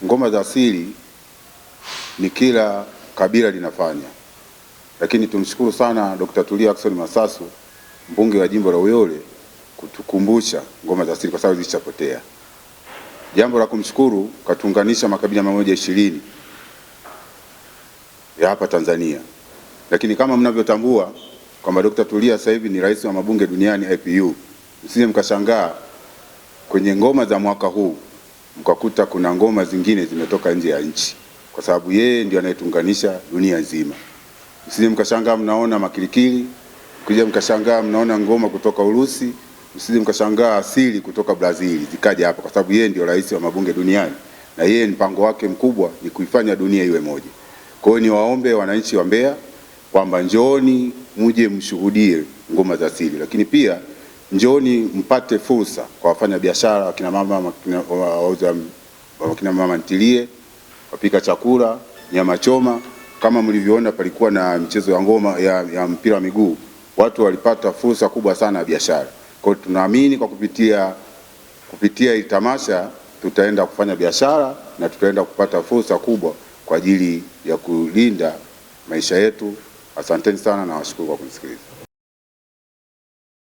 ngoma za asili ni kila kabila linafanya, lakini tumshukuru sana Dr. Tulia Ackson Masasu, mbunge wa jimbo la Uyole, kutukumbusha ngoma za asili kwa sababu zilichapotea. Jambo la kumshukuru, katuunganisha makabila 120 ya hapa Tanzania. Lakini kama mnavyotambua kwamba Dr. Tulia sasa hivi ni rais wa mabunge duniani IPU, msije mkashangaa kwenye ngoma za mwaka huu mkakuta kuna ngoma zingine zimetoka nje ya nchi, kwa sababu yeye ndio anayetuunganisha dunia nzima. Msije mkashangaa mnaona makilikili, msije mkashangaa mnaona ngoma kutoka Urusi, msije mkashangaa asili kutoka Brazil zikaja hapa, kwa sababu yeye ndio rais wa mabunge duniani na yeye mpango wake mkubwa ni kuifanya dunia iwe moja. Kwa hiyo niwaombe wananchi wa Mbeya kwamba njooni muje mshuhudie ngoma za asili, lakini pia njooni mpate fursa kwa wafanya biashara, wakina mama ntilie, wapika chakula, nyama choma. Kama mlivyoona palikuwa na michezo ya ngoma ya mpira wa miguu, watu walipata fursa kubwa sana ya biashara. Kwa hiyo tunaamini kwa kupitia tamasha tutaenda kufanya biashara na tutaenda kupata fursa kubwa kwa ajili ya kulinda maisha yetu. Asanteni sana na washukuru kwa kunisikiliza.